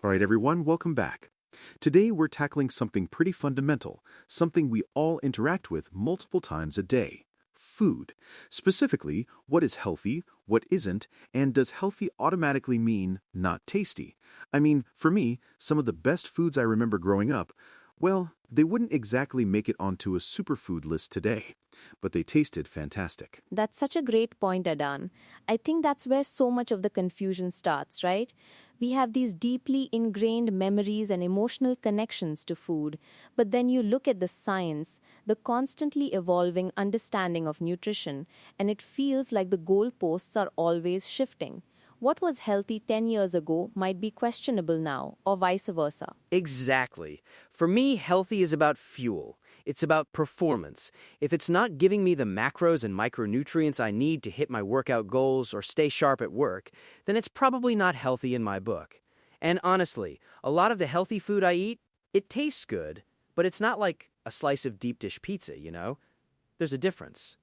All right, everyone, welcome back. Today we're tackling something pretty fundamental, something we all interact with multiple times a day. Food. Specifically, what is healthy, what isn't, and does healthy automatically mean not tasty? I mean, for me, some of the best foods I remember growing up, well, they wouldn't exactly make it onto a superfood list today, but they tasted fantastic. That's such a great point, Adan. I think that's where so much of the confusion starts, right? We have these deeply ingrained memories and emotional connections to food, but then you look at the science, the constantly evolving understanding of nutrition, and it feels like the goalposts are always shifting. What was healthy 10 years ago might be questionable now, or vice versa. Exactly. For me, healthy is about fuel. It's about performance. If it's not giving me the macros and micronutrients I need to hit my workout goals or stay sharp at work, then it's probably not healthy in my book. And honestly, a lot of the healthy food I eat, it tastes good, but it's not like a slice of deep dish pizza, you know? There's a difference.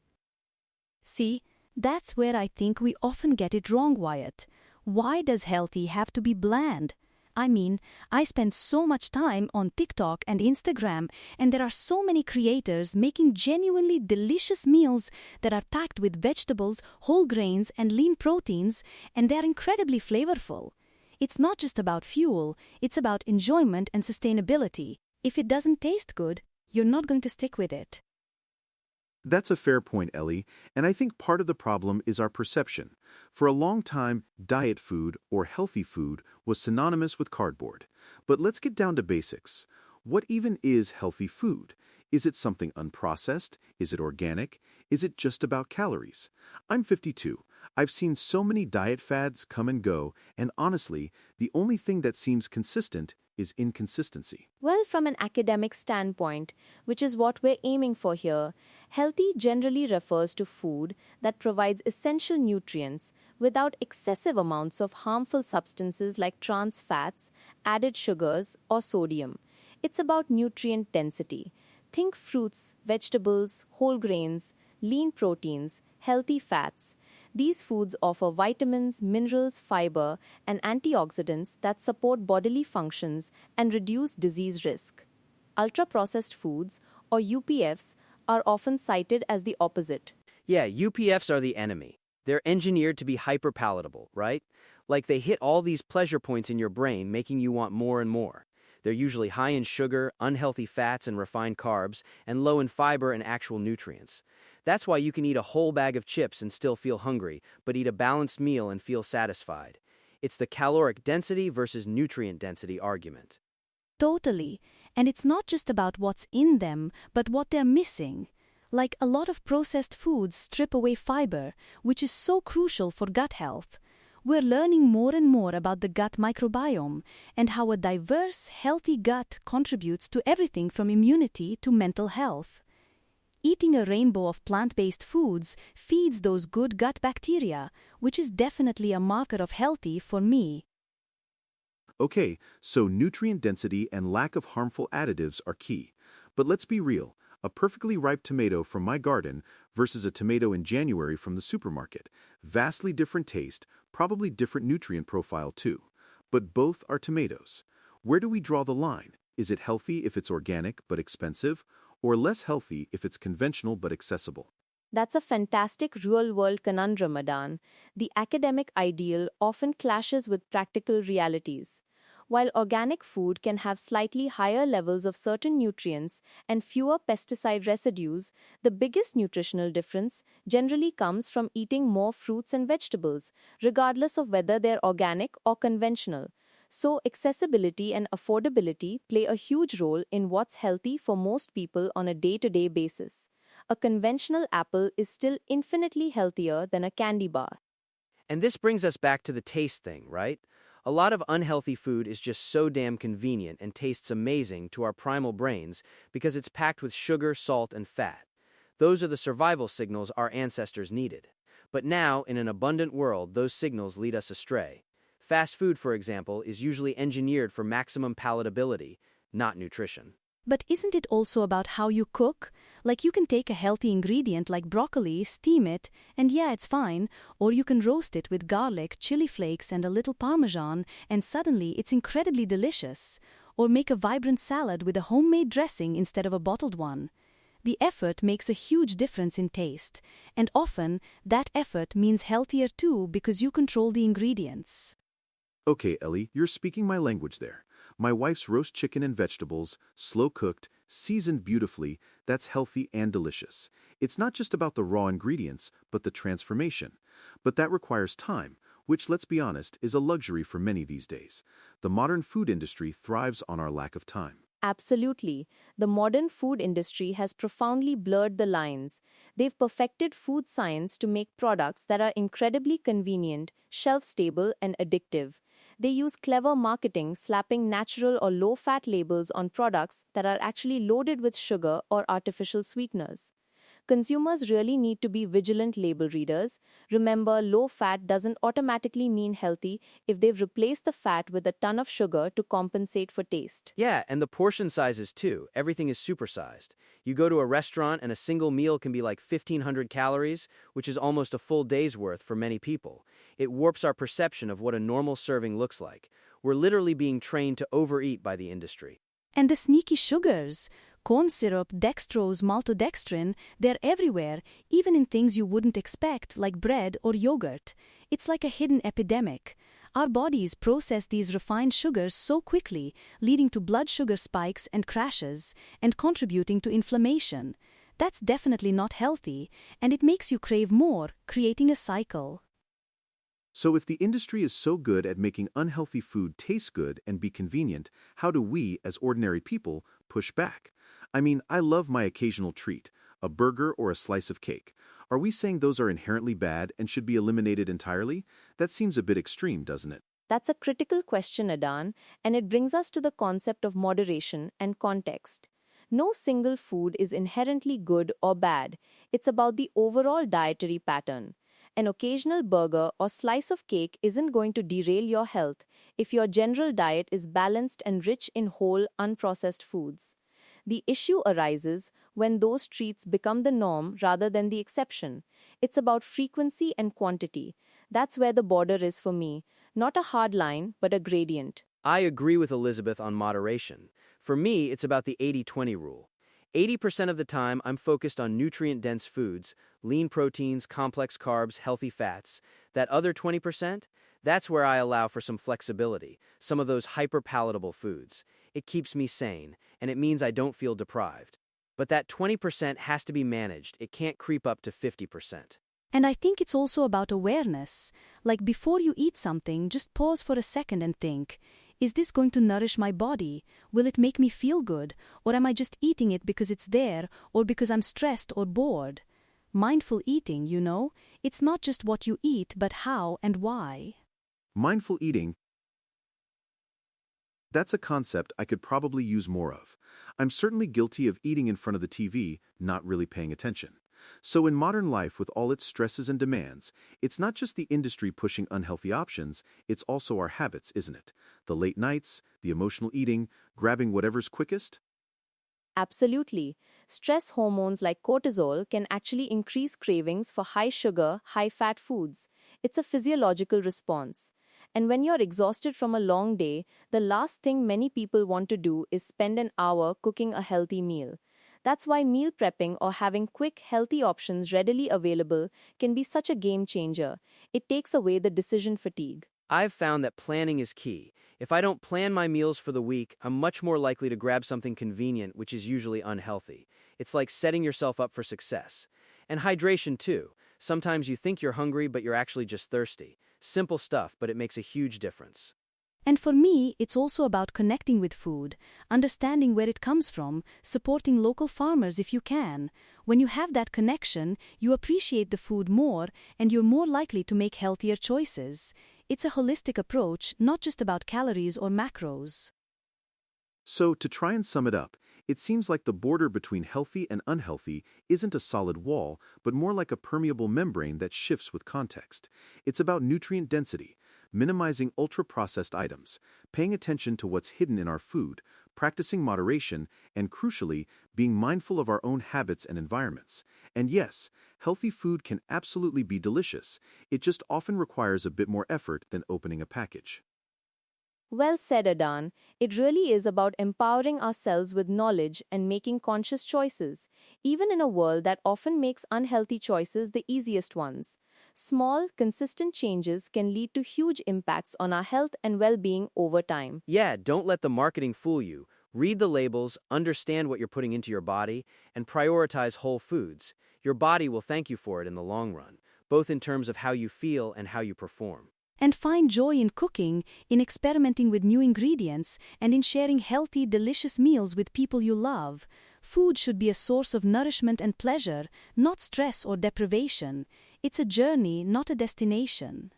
See, that's where I think we often get it wrong, Wyatt. Why does healthy have to be bland? I mean, I spend so much time on TikTok and Instagram, and there are so many creators making genuinely delicious meals that are packed with vegetables, whole grains, and lean proteins, and they're incredibly flavorful. It's not just about fuel, it's about enjoyment and sustainability. If it doesn't taste good, you're not going to stick with it. That's a fair point, Ellie, and I think part of the problem is our perception. For a long time, diet food or healthy food was synonymous with cardboard. But let's get down to basics. What even is healthy food? Is it something unprocessed? Is it organic? Is it just about calories? I'm 52. I've seen so many diet fads come and go, and honestly, the only thing that seems consistent is inconsistency. Well, from an academic standpoint, which is what we're aiming for here, healthy generally refers to food that provides essential nutrients without excessive amounts of harmful substances like trans fats, added sugars, or sodium. It's about nutrient density. Think fruits, vegetables, whole grains, lean proteins, healthy fats. These foods offer vitamins, minerals, fiber, and antioxidants that support bodily functions and reduce disease risk. Ultra-processed foods, or UPFs, are often cited as the opposite. Yeah, UPFs are the enemy. They're engineered to be hyperpalatable, right? Like they hit all these pleasure points in your brain, making you want more and more. They're usually high in sugar, unhealthy fats and refined carbs, and low in fiber and actual nutrients. That's why you can eat a whole bag of chips and still feel hungry, but eat a balanced meal and feel satisfied. It's the caloric density versus nutrient density argument. Totally. And it's not just about what's in them, but what they're missing. Like a lot of processed foods strip away fiber, which is so crucial for gut health. We're learning more and more about the gut microbiome and how a diverse, healthy gut contributes to everything from immunity to mental health. Eating a rainbow of plant-based foods feeds those good gut bacteria, which is definitely a marker of healthy for me. Okay, so nutrient density and lack of harmful additives are key. But let's be real. A perfectly ripe tomato from my garden versus a tomato in January from the supermarket. Vastly different taste, probably different nutrient profile too. But both are tomatoes. Where do we draw the line? Is it healthy if it's organic but expensive, or less healthy if it's conventional but accessible? That's a fantastic real-world conundrum, Adan. The academic ideal often clashes with practical realities. While organic food can have slightly higher levels of certain nutrients and fewer pesticide residues, the biggest nutritional difference generally comes from eating more fruits and vegetables, regardless of whether they're organic or conventional. So, accessibility and affordability play a huge role in what's healthy for most people on a day-to-day basis. A conventional apple is still infinitely healthier than a candy bar. And this brings us back to the taste thing, right? A lot of unhealthy food is just so damn convenient and tastes amazing to our primal brains because it's packed with sugar, salt, and fat. Those are the survival signals our ancestors needed. But now, in an abundant world, those signals lead us astray. Fast food, for example, is usually engineered for maximum palatability, not nutrition. But isn't it also about how you cook? Like you can take a healthy ingredient like broccoli, steam it, and yeah, it's fine, or you can roast it with garlic, chili flakes, and a little parmesan, and suddenly it's incredibly delicious. Or make a vibrant salad with a homemade dressing instead of a bottled one. The effort makes a huge difference in taste, and often that effort means healthier too because you control the ingredients. Okay, Ellie, you're speaking my language there. My wife's roast chicken and vegetables, slow-cooked, seasoned beautifully, that's healthy and delicious. It's not just about the raw ingredients, but the transformation. But that requires time, which, let's be honest, is a luxury for many these days. The modern food industry thrives on our lack of time. Absolutely. The modern food industry has profoundly blurred the lines. They've perfected food science to make products that are incredibly convenient, shelf-stable, and addictive. They use clever marketing, slapping natural or low-fat labels on products that are actually loaded with sugar or artificial sweeteners. Consumers really need to be vigilant label readers. Remember, low fat doesn't automatically mean healthy if they've replaced the fat with a ton of sugar to compensate for taste. Yeah, and the portion sizes too. Everything is supersized. You go to a restaurant and a single meal can be like 1,500 calories, which is almost a full day's worth for many people. It warps our perception of what a normal serving looks like. We're literally being trained to overeat by the industry. And the sneaky sugars. Corn syrup, dextrose, maltodextrin, they're everywhere, even in things you wouldn't expect, like bread or yogurt. It's like a hidden epidemic. Our bodies process these refined sugars so quickly, leading to blood sugar spikes and crashes, and contributing to inflammation. That's definitely not healthy, and it makes you crave more, creating a cycle. So if the industry is so good at making unhealthy food taste good and be convenient, how do we, as ordinary people, push back? I mean, I love my occasional treat, a burger or a slice of cake. Are we saying those are inherently bad and should be eliminated entirely? That seems a bit extreme, doesn't it? That's a critical question, Adan, and it brings us to the concept of moderation and context. No single food is inherently good or bad. It's about the overall dietary pattern. An occasional burger or slice of cake isn't going to derail your health if your general diet is balanced and rich in whole, unprocessed foods. The issue arises when those treats become the norm rather than the exception. It's about frequency and quantity. That's where the border is for me. Not a hard line, but a gradient. I agree with Elizabeth on moderation. For me, it's about the 80-20 rule. 80% of the time, I'm focused on nutrient-dense foods, lean proteins, complex carbs, healthy fats. That other 20%, that's where I allow for some flexibility, some of those hyper-palatable foods. It keeps me sane, and it means I don't feel deprived. But that 20% has to be managed. It can't creep up to 50%. And I think it's also about awareness. Like before you eat something, just pause for a second and think, is this going to nourish my body? Will it make me feel good? Or am I just eating it because it's there, or because I'm stressed or bored? Mindful eating, it's not just what you eat, but how and why. Mindful eating. That's a concept I could probably use more of. I'm certainly guilty of eating in front of the TV, not really paying attention. So in modern life, with all its stresses and demands, it's not just the industry pushing unhealthy options, it's also our habits, isn't it? The late nights, the emotional eating, grabbing whatever's quickest. Absolutely. Stress hormones like cortisol can actually increase cravings for high sugar, high fat foods. It's a physiological response. And when you're exhausted from a long day, the last thing many people want to do is spend an hour cooking a healthy meal. That's why meal prepping or having quick, healthy options readily available can be such a game changer. It takes away the decision fatigue. I've found that planning is key. If I don't plan my meals for the week, I'm much more likely to grab something convenient, which is usually unhealthy. It's like setting yourself up for success. And hydration too. Sometimes you think you're hungry, but you're actually just thirsty. Simple stuff, but it makes a huge difference. And for me, it's also about connecting with food, understanding where it comes from, supporting local farmers if you can. When you have that connection, you appreciate the food more, and you're more likely to make healthier choices. It's a holistic approach, not just about calories or macros. So, to try and sum it up, it seems like the border between healthy and unhealthy isn't a solid wall, but more like a permeable membrane that shifts with context. It's about nutrient density, minimizing ultra-processed items, paying attention to what's hidden in our food, practicing moderation, and crucially, being mindful of our own habits and environments. And yes, healthy food can absolutely be delicious. It just often requires a bit more effort than opening a package. Well said, Adan. It really is about empowering ourselves with knowledge and making conscious choices, even in a world that often makes unhealthy choices the easiest ones. Small, consistent changes can lead to huge impacts on our health and well-being over time. Yeah, don't let the marketing fool you. Read the labels, understand what you're putting into your body, and prioritize whole foods. Your body will thank you for it in the long run, both in terms of how you feel and how you perform. And find joy in cooking, in experimenting with new ingredients, and in sharing healthy, delicious meals with people you love. Food should be a source of nourishment and pleasure, not stress or deprivation. It's a journey, not a destination.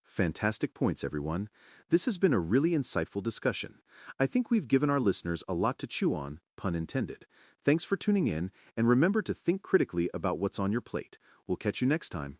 Fantastic points, everyone. This has been a really insightful discussion. I think we've given our listeners a lot to chew on, pun intended. Thanks for tuning in, and remember to think critically about what's on your plate. We'll catch you next time.